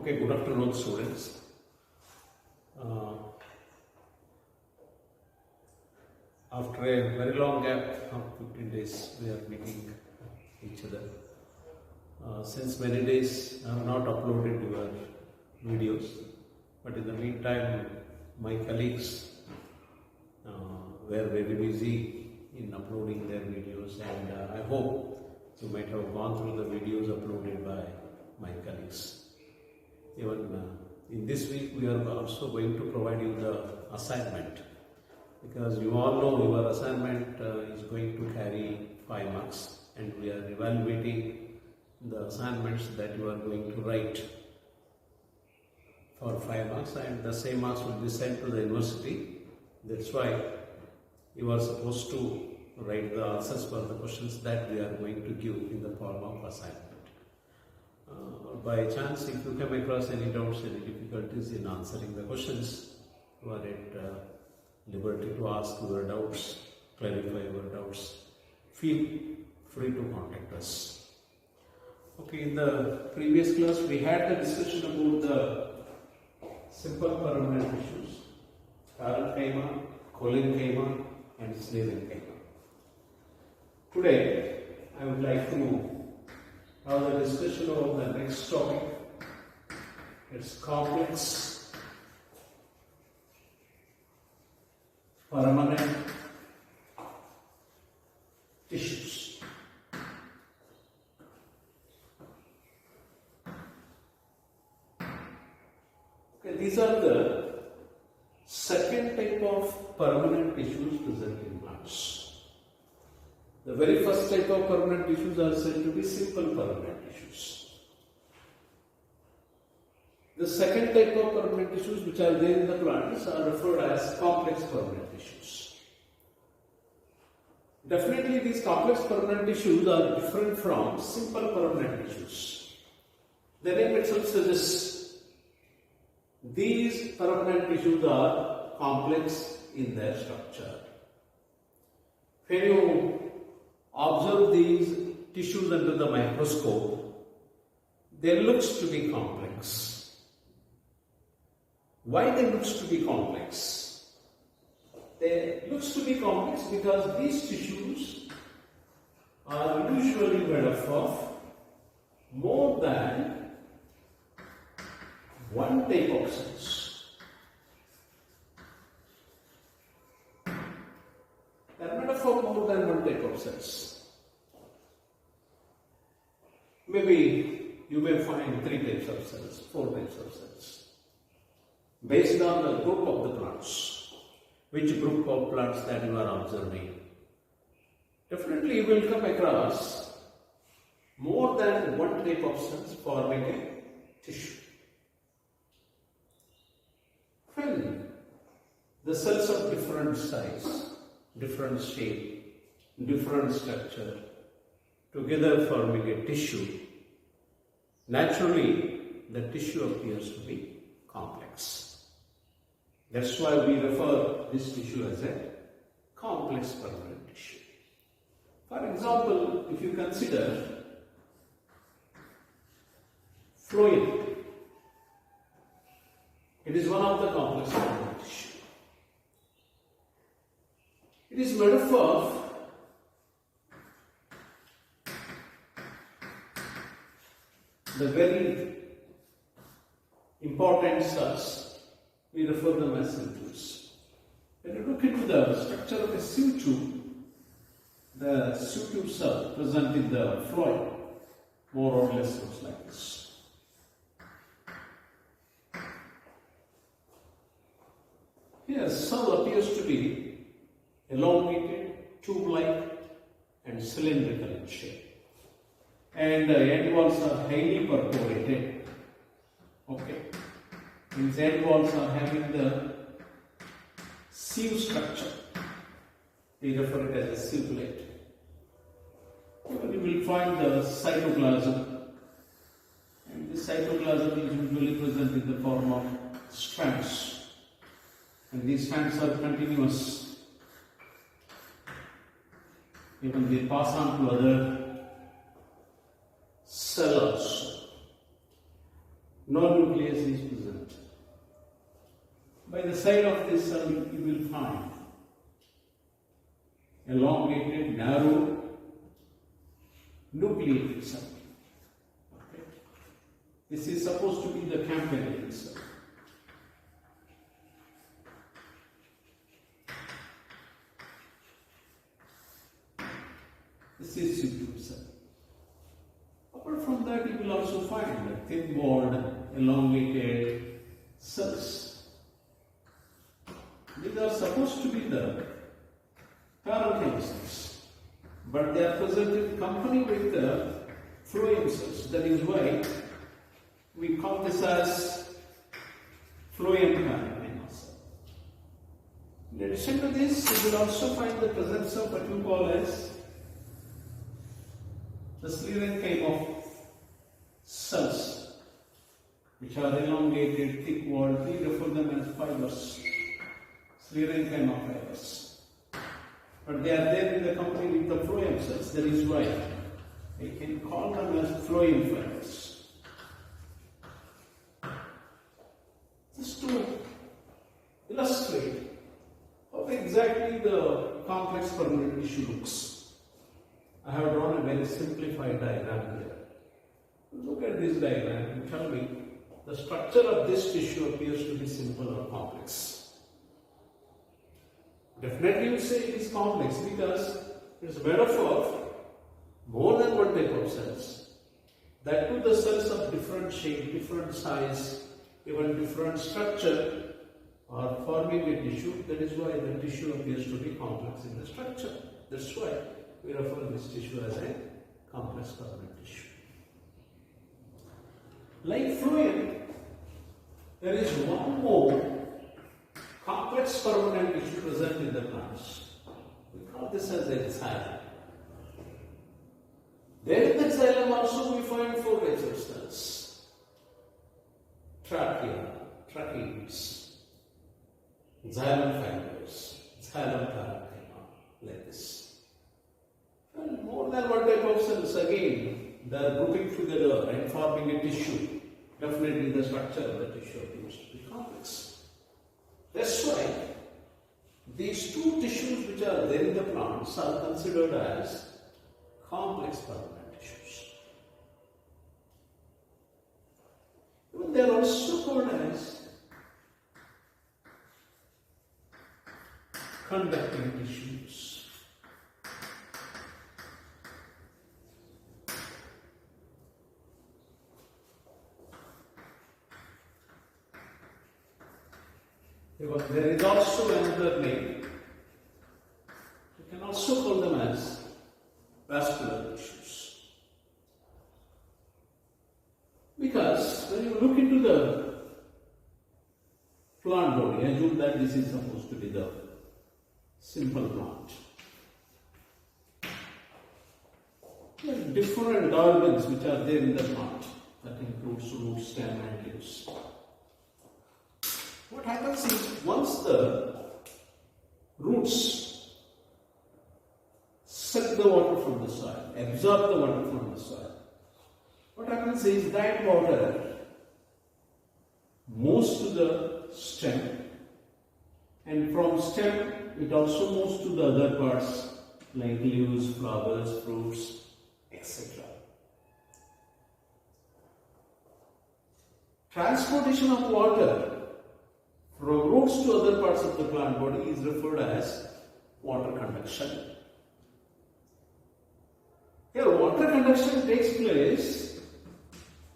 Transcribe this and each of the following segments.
Okay, good afternoon, students. Uh, After a very long gap of 15 days, we are meeting each other. Since many days, I have not uploaded your videos, but in the meantime, my colleagues were very busy in uploading their videos, and I hope you might have gone through the videos uploaded by my colleagues. Even in this week, we are also going to provide you the assignment, because you all know your assignment is going to carry 5 marks, and we are evaluating the assignments that you are going to write for 5 marks, and the same marks will be sent to the university. That's why you are supposed to write the answers for the questions that we are going to give in the form of assignment. By chance, if you come across any doubts, any difficulties in answering the questions, you are at liberty to ask your doubts, clarify your doubts. Feel free to contact us. Okay, in the previous class, we had the discussion about the simple permanent issues, parenchyma, collenchyma, and sclerenchyma. Today, I would like to have the discussion of the next topic. It's complex permanent tissues. Okay, these are the second type of permanent tissues present in plants. The very first type of permanent tissues are said to be simple permanent tissues. The second type of permanent tissues which are there in the plants are referred as complex permanent tissues. Definitely these complex permanent tissues are different from simple permanent tissues. The name itself suggests these permanent tissues are complex in their structure. When you observe these tissues under the microscope, they looks to be complex. Why they looks to be complex? They looks to be complex because these tissues are usually made up of more than one type of cells. They are made up of more than one type of cells. Maybe you may find 3 types of cells, 4 types of cells, based on the group of the plants, which group of plants that you are observing. Definitely you will come across more than one type of cells forming a tissue. When the cells of different size, different shape, different structure, together forming a tissue, naturally the tissue appears to be complex. That's why we refer this tissue as a complex permanent tissue. For example, if you consider phloem, it is one of the complex permanent tissue. It is made up of the very important cells. We refer them as sieve tubes. When you look into the structure of a sieve tube, the sieve tube cell present in the phloem more or less looks like this. Here, cell appears to be elongated, tube-like, and cylindrical in shape. And the end walls are highly perforated. Okay. These end walls are having the sieve structure. We refer it as a sieve plate. You will find the cytoplasm. And this cytoplasm is usually present in the form of strands. And these strands are continuous. Even they pass on to other cells. No By the side of this cell, you will find elongated, narrow, nucleated cell. Okay. This is supposed to be the campanile cell. This is Cupule cell. Apart from that, you will also find the thin-walled, elongated cells. These are supposed to be the parenchyma cells, but they are present in company with the phloem cells. That is why we call this as phloem parenchyma cell. In addition to this, you will also find the presence of what you call as the sclerenchyme of cells, which are elongated, thick-walled. We refer them as fibers, sclerenchyme of fibers. But they are there in the company with the phloem cells. That is why I can call them as phloem fibers. Just to illustrate how exactly the complex permanent tissue looks, I have drawn a very simplified diagram here. Look at this diagram and tell me the structure of this tissue appears to be simple or complex. Definitely you say it is complex because it is made up of more than one type of cells. That too, the cells of different shape, different size, even different structure are forming a tissue. That is why the tissue appears to be complex in the structure. That's why we refer to this tissue as a complex permanent tissue. Like phloem, there is one more complex permanent tissue present in the plants. We call this as a xylem. There in the xylem also we find four types of cells: trachea, tracheates, xylem fibers, xylem parenchyma, like this. And more than one type of cells, again, they are grouping together and forming a tissue. Definitely the structure of the tissue appears to be complex. That's why these two tissues which are there in the plants are considered as complex permanent tissues. Even they are also called as conducting tissues. There is also another name. You can also call them as vascular tissues. Because when you look into the plant body, assume that this is supposed to be the simple plant. There are different organs which are there in the plant. That includes root, stem and leaves. What happens is, once the roots suck the water from the soil, absorb the water from the soil, what happens is that water moves to the stem, and from stem it also moves to the other parts like leaves, flowers, fruits, etc. Transportation of water from roots to other parts of the plant body is referred as water conduction. Here, water conduction takes place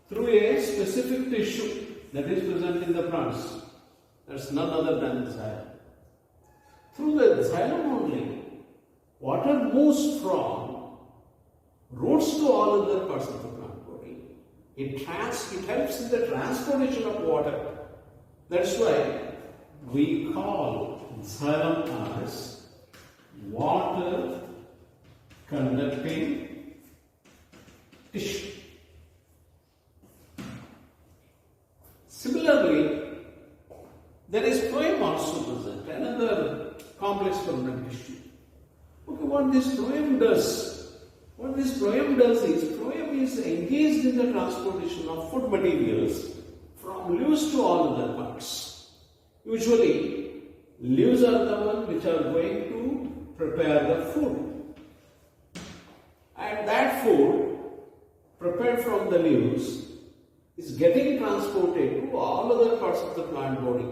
through a specific tissue that is present in the plants. That's none other than the xylem. Through the xylem only, water moves from roots to all other parts of the plant body. It helps in the transportation of water. That's why we call xylem as water conducting tissue. Similarly, there is phloem also present, another complex permanent tissue. Okay, what this phloem does is phloem is engaged in the transportation of food materials from leaves to all other parts. Usually, leaves are the one which are going to prepare the food. And that food prepared from the leaves is getting transported to all other parts of the plant body.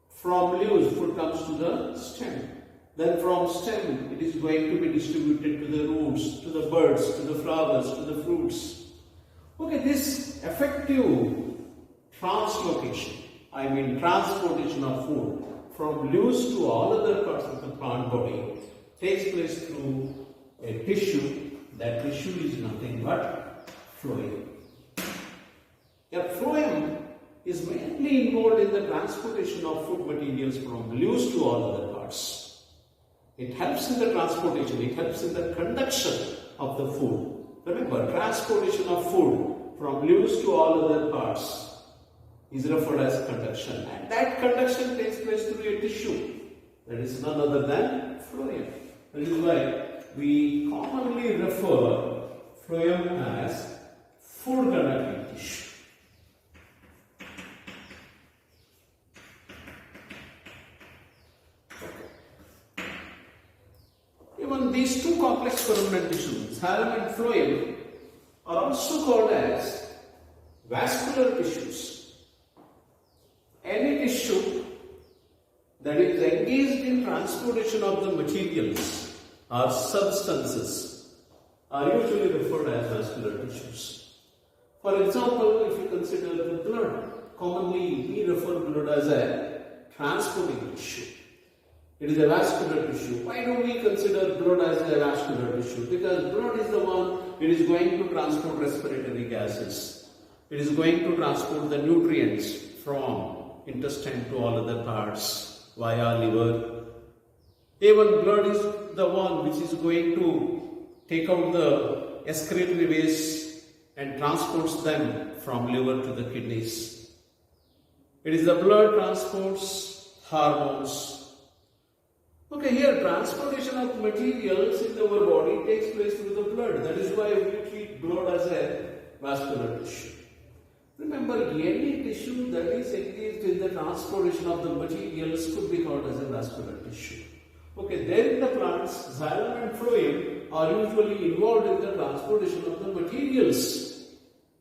From leaves, food comes to the stem. Then from stem, it is going to be distributed to the roots, to the birds, to the flowers, to the fruits. Okay, this effective transportation of food from leaves to all other parts of the plant body takes place through a tissue. That tissue is nothing but phloem. A phloem is mainly involved in the transportation of food materials from leaves to all other parts. It helps in the transportation, it helps in the conduction of the food. Remember, transportation of food from leaves to all other parts is referred as conduction, and that conduction takes place through a tissue that is none other than phloem. That is why we commonly refer phloem as food conducting tissue. Even these two complex permanent tissues, xylem and phloem, are also called as vascular tissues. Any tissue that is engaged in transportation of the materials or substances are usually referred as vascular tissues. For example, if you consider the blood, commonly we refer blood as a transporting tissue. It is a vascular tissue. Why do we consider blood as a vascular tissue? Because blood is the one it is going to transport respiratory gases. It is going to transport the nutrients from intestine to all other parts via liver. Even blood is the one which is going to take out the excretory waste and transports them from liver to the kidneys. It is the blood transports hormones. Okay, here transportation of materials in our body takes place through the blood. That is why we treat blood as a vascular tissue. Remember, any tissue that is engaged in the transportation of the materials could be called as a vascular tissue. Okay, there in the plants, xylem and phloem are usually involved in the transportation of the materials.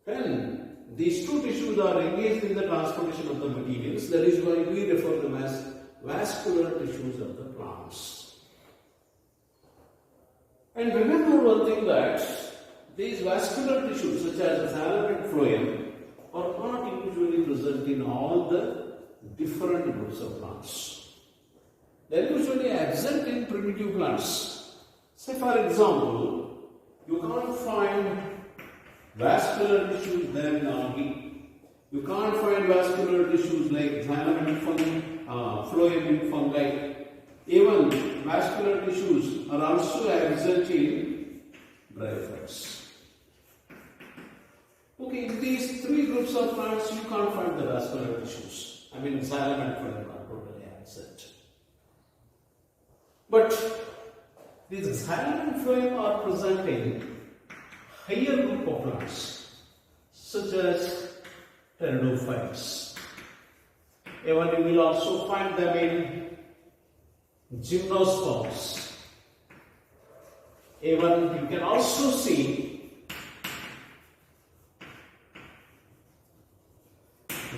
When these two tissues are engaged in the transportation of the materials, that is why we refer them as vascular tissues of the plants. And remember one thing, that these vascular tissues such as xylem and phloem are not usually present in all the different groups of plants. They are usually absent in primitive plants. Say for example, you can't find vascular tissues there in algae. You can't find vascular tissues like xylem and phloem in fungi. Even vascular tissues are also absent in bryophytes. Okay, in these three groups of plants, you can't find the vascular tissues. Xylem and phloem are totally absent. But these xylem and phloem are present in higher group of plants, such as pteridophytes. Even you will also find them in gymnosperms. Even you can also see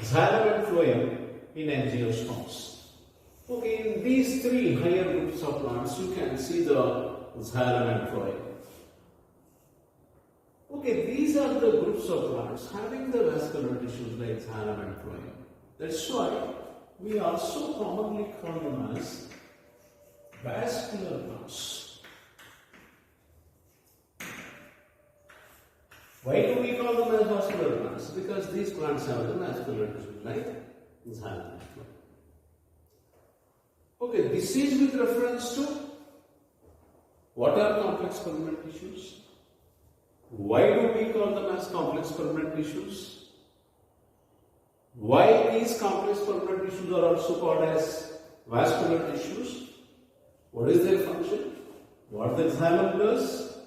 xylem and phloem in angiosperms. Okay, in these three higher groups of plants, you can see the xylem and phloem. Okay, these are the groups of plants having the vascular tissues like xylem and phloem. That's why we also commonly call them as vascular plants. Why do we call them as vascular plants? Because these plants have the vascular tissues like xylem and phloem. Okay, this is with reference to what are complex permanent tissues? Why do we call them as complex permanent tissues? Why these complex permanent tissues are also called as vascular tissues? What is their function? What the xylem does?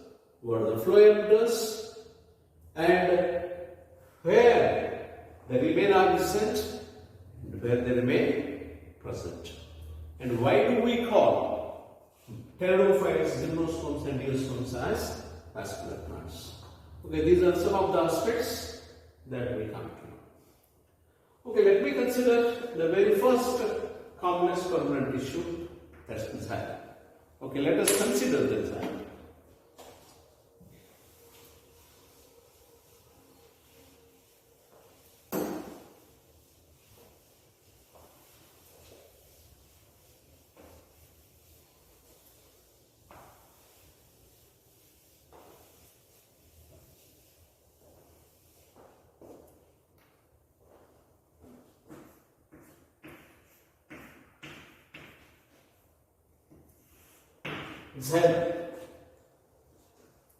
What the phloem does? And where the remain are present? And where they remain present. And why do we call pteridophytes, gymnosperms and geosperms as vascular plants? Okay, these are some of the aspects that we come to know. Okay, let me consider the very first complex permanent tissue, that's the xylem. Okay, let us consider the xylem. Xylem.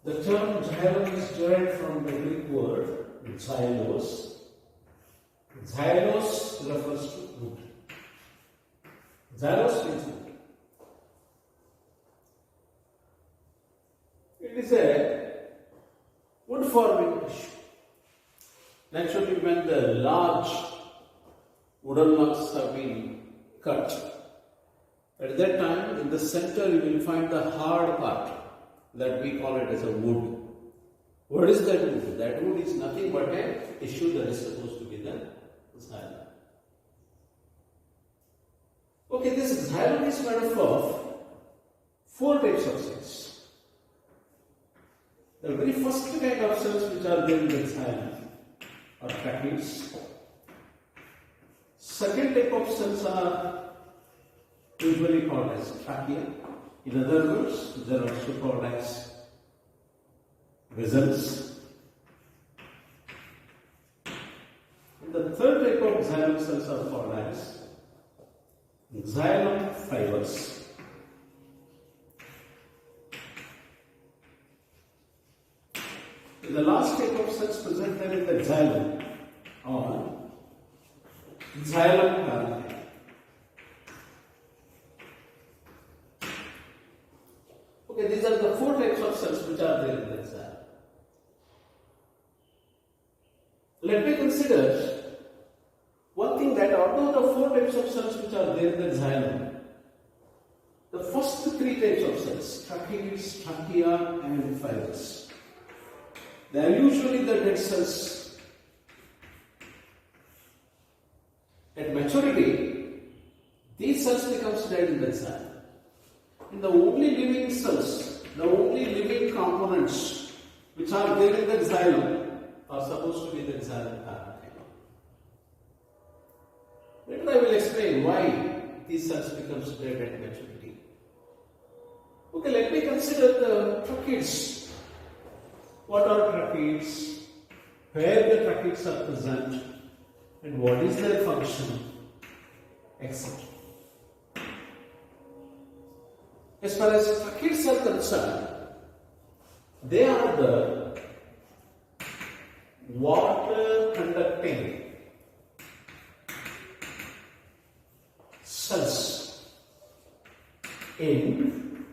The term xylem is derived from the Greek word xylos. Xylos refers to wood. Xylos means wood. It is a wood forming tissue. Naturally, when the large wooden logs have been cut, at that time, in the center, you will find the hard part that we call it as a wood. What is that wood? That wood is nothing but a tissue that is supposed to be the xylem. Okay, this xylem is made up of 4 types of cells. The very first kind of cells which are there in the xylem are tracheids. Second type of cells are usually called as trachea. In other words, they are also called as vessels. And the third type of xylem cells are called as xylem fibers. And the last type of cells present there in the xylem are xylem parenchyma. Okay, these are the 4 types of cells which are there in the xylem. Let me consider one thing, that although the 4 types of cells which are there in the xylem, the first 3 types of cells, tracheids, trachea and fibers, they are usually the dead cells. At maturity, these cells becomes dead in the xylem. And the only living cells, the only living components which are there in the xylem are supposed to be the xylem parenchyma. Later I will explain why these cells becomes dead at maturity. Okay, let me consider the tracheids. What are tracheids? Where the tracheids are present and what is their function, etc. As far as tracheids are concerned, they are the water conducting cells in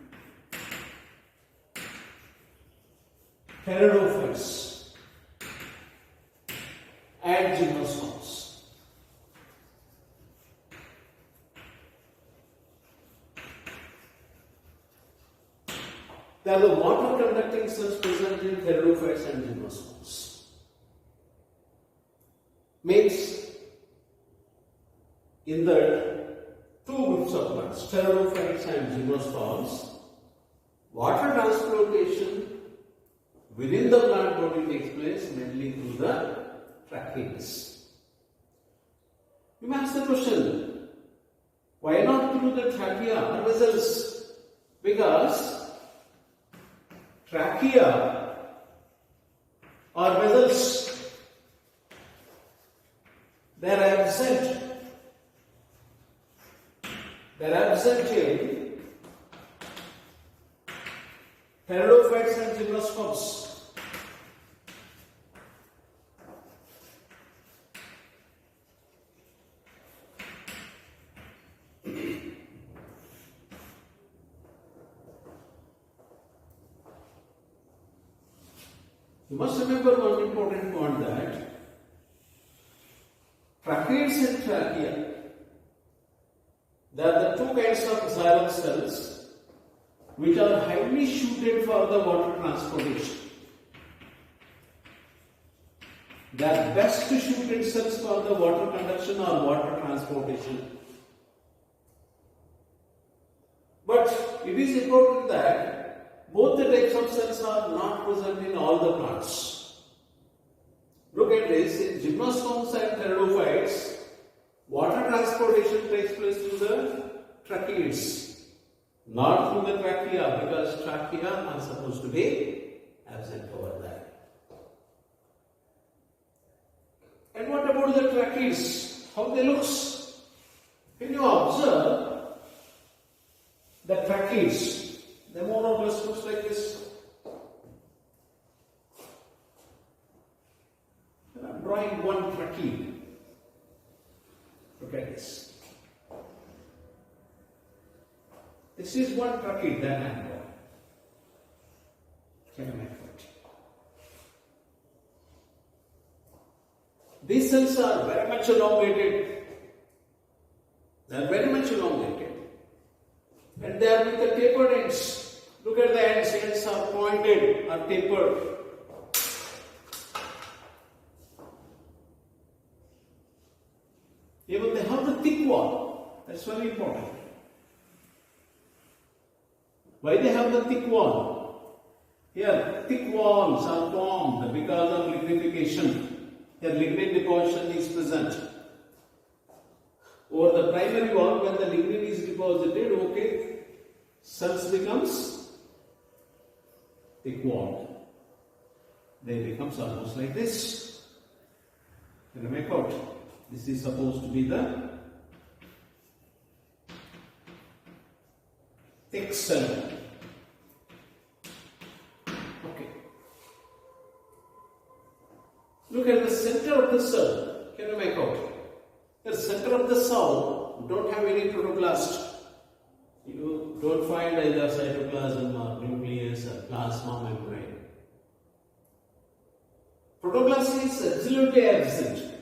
pteridophytes and gymnosperms. They are the water conducting cells present in pteridophytes and gymnosperms. Means in the 2 groups of plants, pteridophytes and gymnosperms, water transportation within the plant body takes place mainly through the tracheids. You may ask the question, why not through the trachea or vessels? Because trachea or vessels, they are absent. They are absent in pteridophytes and gymnosperms. You must remember one important point, that tracheids and trachea, There are the two kinds of xylem cells which are highly suited for the water transportation. They are best suited cells for the water conduction or water transportation. But it is important that both the types of cells are not present in all the plants. Look at this, in gymnosperms and pteridophytes, water transportation takes place through the tracheids, not through the trachea, because trachea are supposed to be absent over there. And what about the tracheids? How they looks? Can you observe the tracheids? They more or less looks like this. I am drawing one tracheid. Look at this. This is one tracheid that I am drawing. Can you make it? These cells are very much elongated. They are very much elongated. And they are with the tapered ends. Look at the ends. Ends are pointed or tapered. Even they have the thick wall. That's very important. Why they have the thick wall? Here, thick walls are formed because of lignification. Here, lignin deposition is present. Over the primary wall, when the lignin is deposited, okay, cells becomes thick walled. They becomes almost like this. Can you make out? This is supposed to be the thick cell. Okay. Look at the center of the cell. Can you make out? The center of the cell don't have any protoplast. You don't find either cytoplasm or nucleus or plasma membrane. Protoplast is absolutely absent.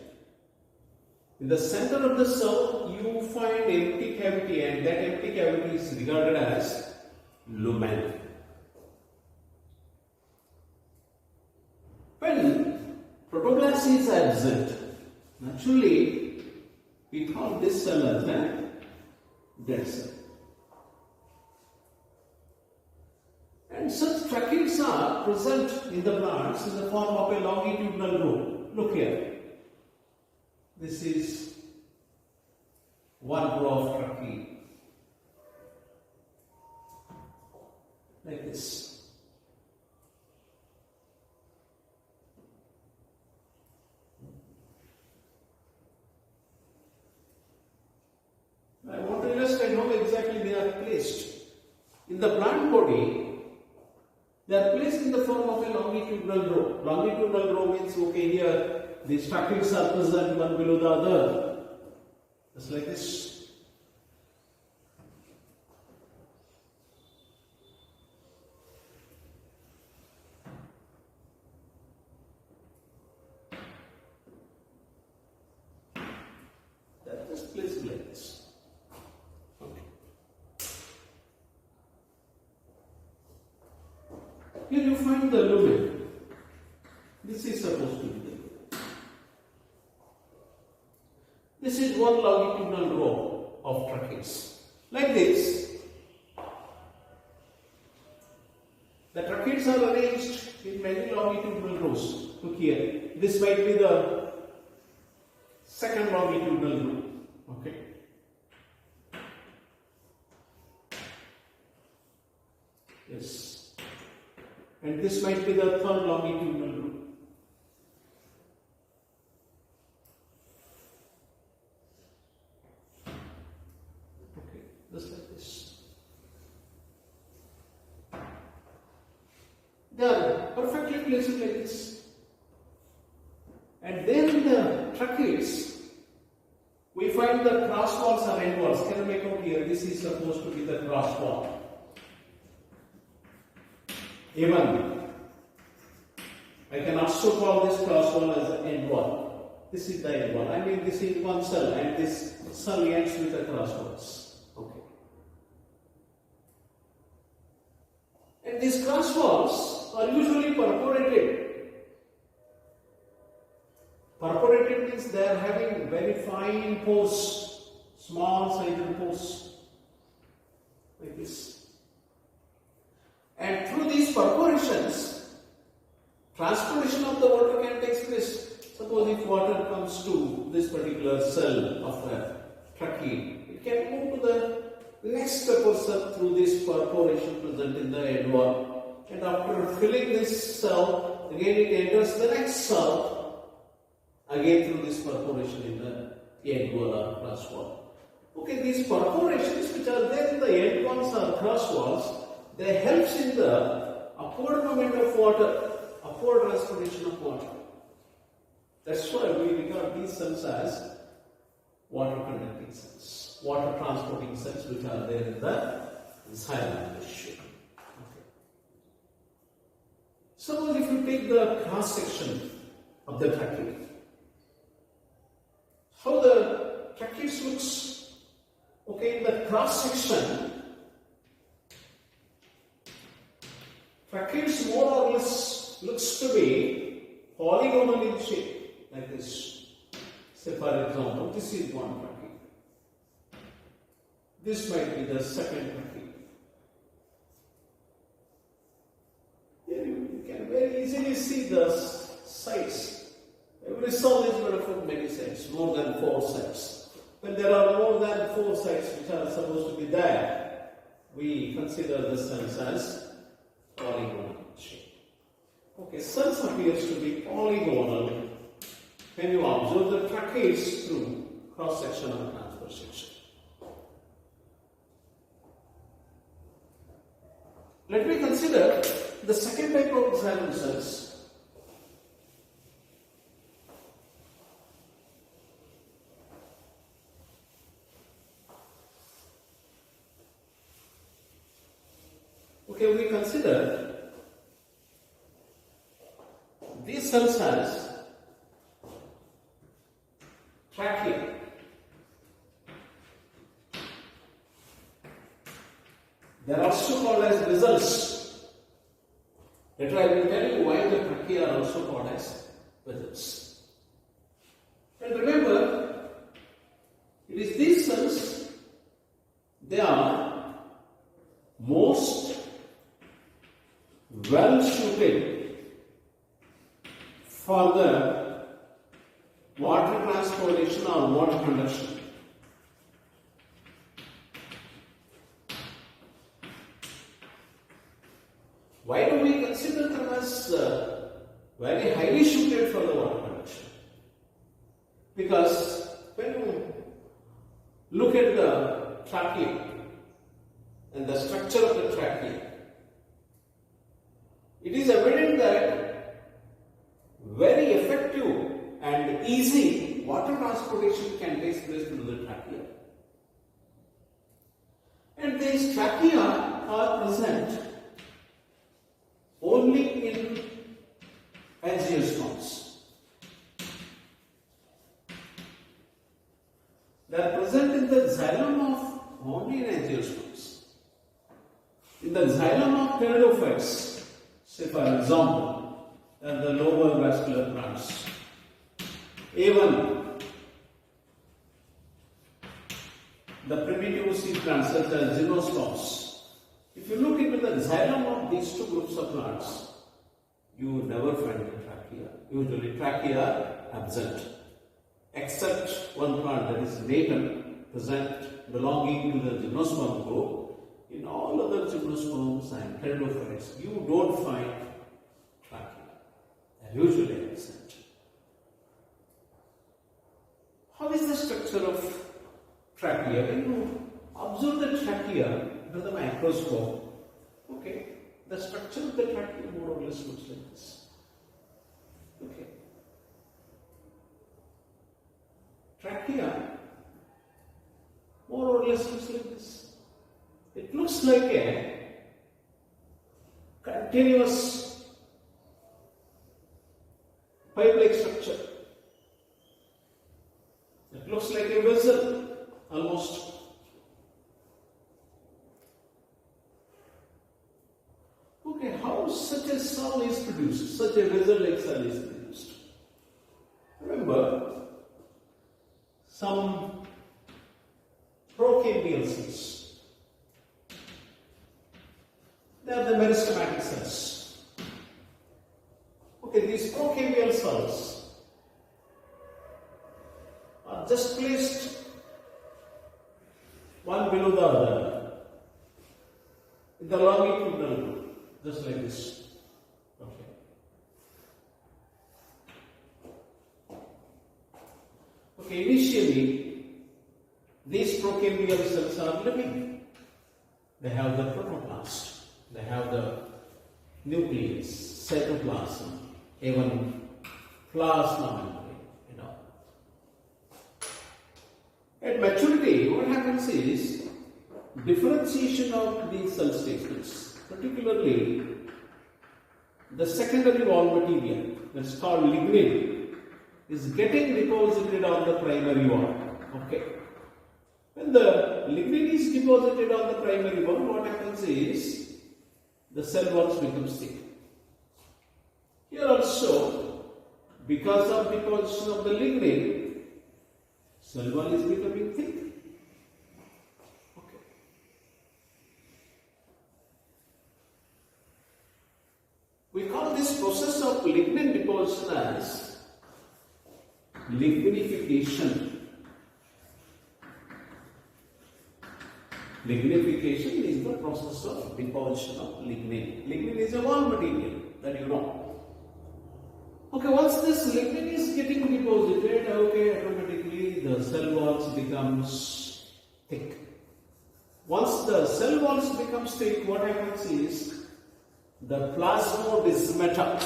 In the center of the cell, you find empty cavity, and that empty cavity is regarded as lumen. When protoplast is absent, naturally we call this cell as a dead cell. And such tracheids are present in the plants in the form of a longitudinal row. Look here. This is one row of tracheid. Like this. I want to illustrate how exactly they are placed. In the plant body, they are placed in the form of a longitudinal row. Longitudinal row means, okay, here these tracheids are present one below the other. Just like this. They are just placed like this. Okay. Here you find the lumen. This is supposed to be the lumen. This is one longitudinal row of tracheids. Like this. The tracheids are arranged in many longitudinal rows. Look here. This might be the second longitudinal row. Okay. Yes. And this might be the third longitudinal row. Just like this. They are perfectly placed like this. And then in the tracheids, we find the cross walls or end walls. Can you make out here? This is supposed to be the cross wall. Even I can also call this cross wall as an end wall. This is the end wall. I mean, this is one cell, and this cell ends with the cross walls. these cross walls are usually perforated. Perforated means they are having very fine pores, small sided pores, like this. And through these perforations, transportation of the water can take place. Suppose if water comes to this particular cell of the trachea, it can move to the next cell through this perforation present in the end wall. And after filling this cell, again it enters the next cell, again through this perforation in the end wall or cross wall. Okay, these perforations which are there in the end walls or cross walls, they helps in the upward movement of water, upward transportation of water. That's why we regard these cells as water conducting cells, water transporting cells which are there in the xylem tissue. Okay. Suppose if you take the cross section of the trachea, how the trachea looks. Okay, in the cross section, trachea more or less looks to be polygonal in shape. Like this. Say for example, this is one trachea. This might be the second trachea. Here you can very easily see the sides. Every cell is made up of many sides, more than 4 sides. When there are more than 4 sides which are supposed to be there, we consider the cells as polygonal shape. Okay, cells appears to be polygonal when you observe the tracheas through cross section or transverse section. Let me consider the second type of xylem cells. Okay, we consider these cells as trachea. They are also called as vessels. Later I will tell you why the trachea are also called as vessels. And remember, it is these cells, they are most well suited for the water transportation or water conduction. Why do we consider them as very highly suited for the water conduction? Because when you look at the trachea and the structure of the trachea, it is evident that very effective and easy water transportation can take place through the trachea. And these trachea are present only in angiostomes. They are present in the xylem of only in angiostomes. In the xylem of pteridophytes, say for example, the lower vascular plants, even the primitive sea plants such as gymnosperms. If you look into the xylem of these two groups of plants, you will never find the trachea. Usually trachea are absent, except one plant that is native, present belonging to the gymnosperm group. In all other gymnosperms and pteridophytes, you don't find trachea. They are usually absent. How is the structure of trachea? When you observe the trachea under the microscope, okay, the structure of the trachea more or less looks like this. Okay. Trachea more or less looks like this. It looks like a continuous pipe-like structure. It looks like a vessel almost. vessel-like cell is produced. Remember, some procambial cells, they are the meristematic cells. Okay, these procambial cells are just placed one below the other in the longitudinal group, just like this. Okay. Okay, initially these procambial cells are living. They have the protoplast, they have the nucleus, cytoplasm, even plasma membrane, At maturity, what happens is differentiation of these cell statements, particularly the secondary wall material that's called lignin is getting deposited on the primary wall. Okay. When the lignin is deposited on the primary wall, what happens is the cell walls become thick. Here also, because of deposition of the lignin, cell wall is becoming thick. Okay. We call this process of lignin deposition as ligninification. Ligninification is the process of deposition of lignin. Lignin is a wall material that you know. Okay, once this lignin is getting deposited, okay, automatically the cell walls becomes thick. Once the cell walls becomes thick, what happens is the plasmodesmata,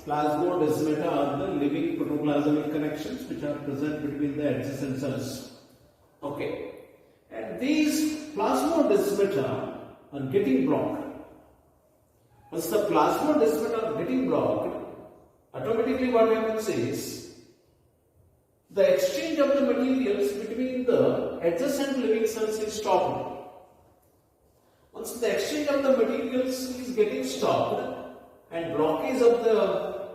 plasmodesmata are the living protoplasmic connections which are present between the adjacent cells. Okay. And these plasmodesmata are getting blocked. Once the plasmodesmata are getting blocked, automatically what happens is the exchange of the materials between the adjacent living cells is stopped. Once the exchange of the materials is getting stopped and blockage of the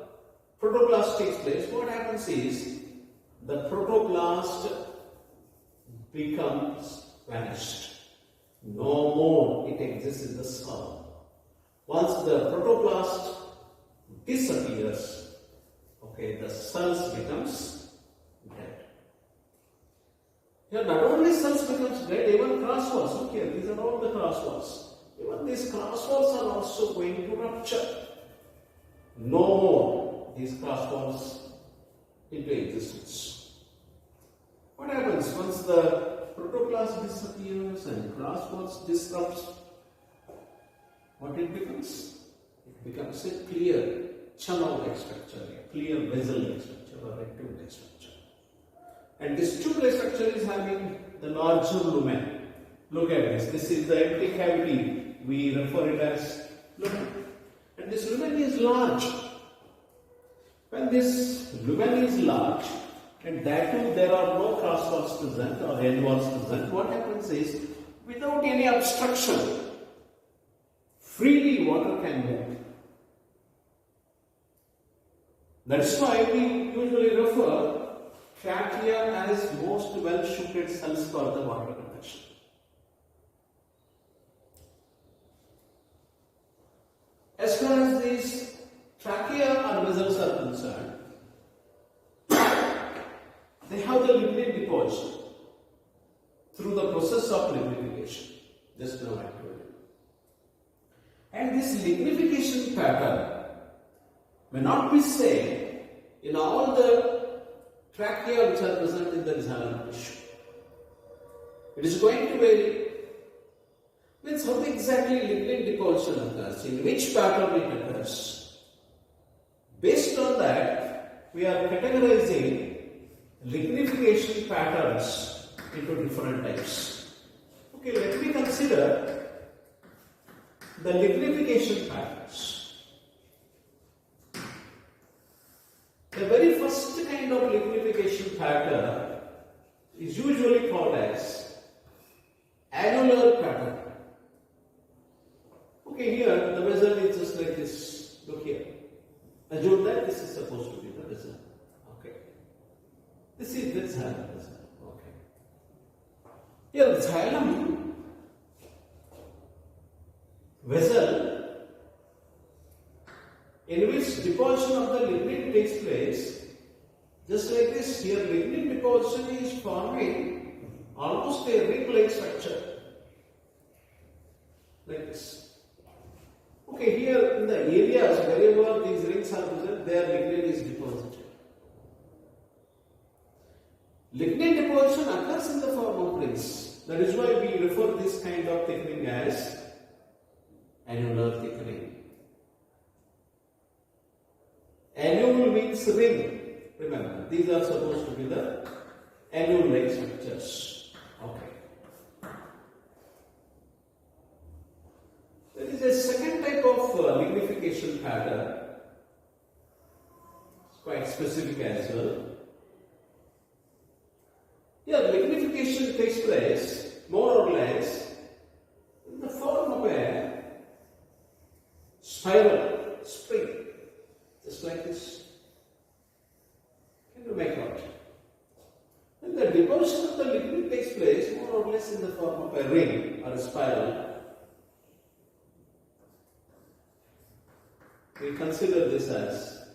protoplast takes place, what happens is the protoplast becomes vanished. No more it exists in the cell. Once the protoplast disappears, okay, the cells becomes dead. Here not only cells becomes dead, even cross walls. Look here, these are all the cross walls. Even these cross walls are also going to rupture. No more these cross walls into existence. What happens once the protoplast disappears and cross walls disrupts? What it becomes? It becomes a clear channel-like structure, a clear vessel-like structure or a tube-like structure. And this tube-like structure is having the larger lumen. Look at this. This is the empty cavity. We refer it as lumen. And this lumen is large. When this lumen is large, and that too there are no cross walls present or end walls present, what happens is, without any obstruction, freely water can move. That's why we usually refer trachea as most well-shielded cells for the water conduction. As far as these trachea or vessels are concerned, they have the lignin deposition through the process of ligninification. Just now I told you. And this lignification pattern may not be same in all the trachea which are present in the xylem tissue. It is going to vary. Means how exactly lignin deposition occurs, in which pattern it occurs. Based on that, we are categorizing lignification patterns into different types. Okay, let me consider the lignification patterns. The very first kind of lignification pattern is usually called as annular pattern. Okay, here the vessel is just like this. Look here. Assume that this is supposed to be the vessel. Okay. This is the xylem vessel. Okay. Here, xylem vessel in which deposition of the lignin takes place, just like this. Here, lignin deposition is forming almost a ring-like structure, like this. Okay, here in the areas wherever these rings are present, there lignin is deposited. Lignin deposition occurs in the form of rings. That is why we refer this kind of thickening as annular thickening. Annule means ring. Remember, these are supposed to be the annule-like structures. Okay. There is a second type of lignification pattern. It's quite specific as well. Here, lignification takes place more or less in the form of a spiral spring, just like this. Can you make out? And the deposition of the lignin takes place more or less in the form of a ring or a spiral. We consider this as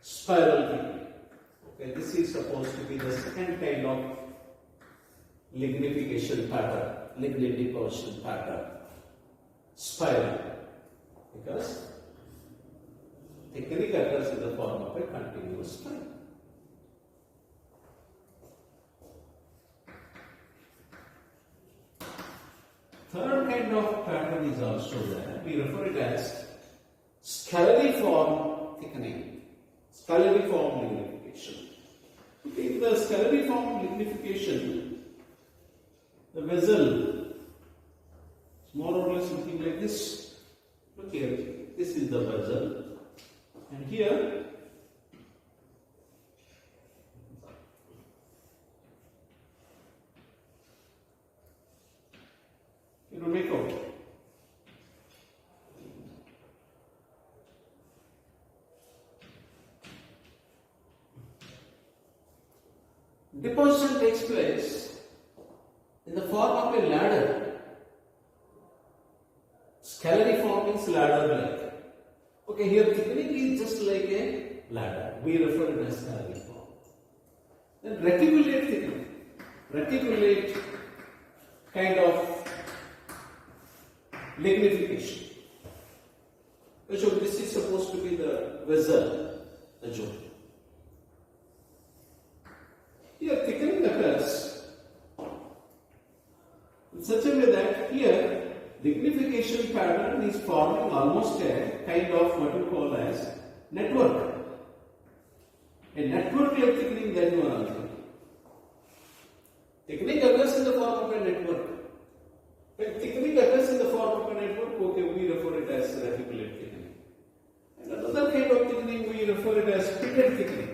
spiral thickening. Okay, this is supposed to be the second kind of lignification pattern, lignin deposition pattern, spiral, because thickening occurs in the form of a continuous spring. Third kind of pattern is also there. We refer it as scalariform thickening, scalariform lignification. In the scalariform lignification, the vessel is more or less looking like this. Look here, this is the vessel, and here you know, make out. Deposition takes place in the form of a ladder. Scalariform means ladder-like. Okay, here thickening is just like a ladder. We refer it as scalariform. Then reticulate thickening. Reticulate kind of lignification. So this is supposed to be the vessel, the joint. Here thickening occurs in such a way that here lignification pattern is forming almost a kind of what you call as network. A network-like thickening that you are asking. Thickening occurs in the form of a network. When thickening occurs in the form of a network, okay, we refer it as reticulate thickening. And another kind of thickening, we refer it as pitted thickening.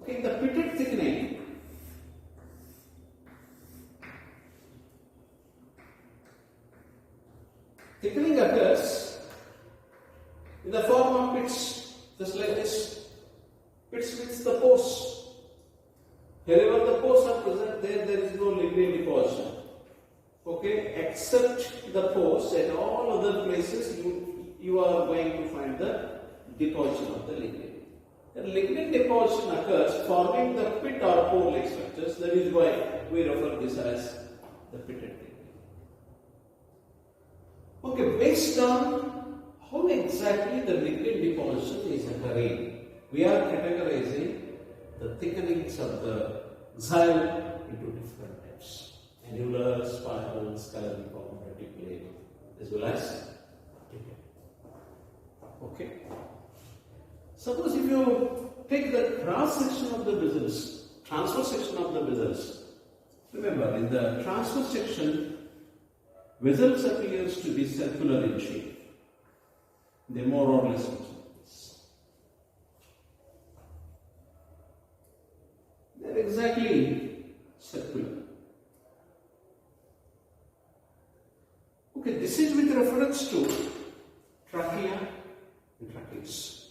Okay, in the pitted thickening, thickening occurs in the form of pits, just like this. Pits means the pores. Wherever the pores are present, there is no lignin deposition. Okay, except the pores, at all other places you are going to find the deposition of the lignin. The lignin deposition occurs forming the pit or pore-like structures. That is why we refer this as the pitted thickening. Okay, based on how exactly the lignin deposition is occurring, we are categorizing the thickenings of the xylem into different types: annular, spiral, scalariform, reticulate, as well as pitted. Okay. Suppose if you take the cross section of the vessels, transverse section of the vessels, remember in the transverse section, vessels appears to be circular in shape. They more or less look like this. They are exactly circular. Okay, this is with reference to trachea, ventricles.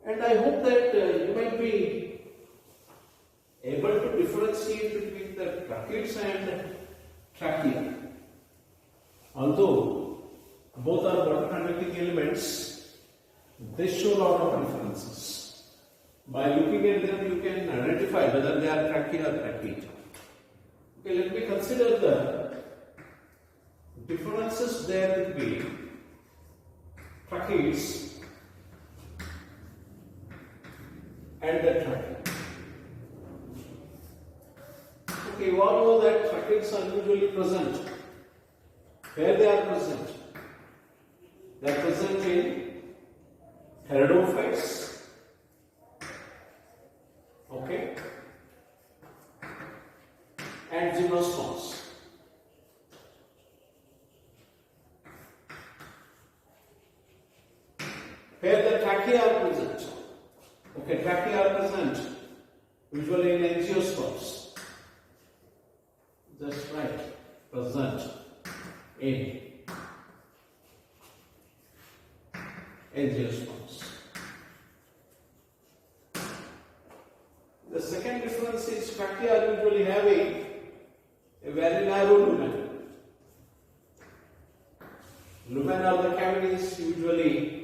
And I hope that you might be able to differentiate between the tracheids and trachea. Although both are water conducting elements, they show a lot of differences. By looking at them, you can identify whether they are trachea or tracheid. Okay, let me consider the differences there between tracheids and the trachea. Okay, you all know that tracheids are usually present. Where they are present? They are present in pteridophytes. Okay, and gymnosperms. Where the trachea are present. Okay, trachea are present usually in angiosperms. Just right, present in angiosperms. The second difference is trachea are usually having a very narrow lumen. Lumen are the cavities usually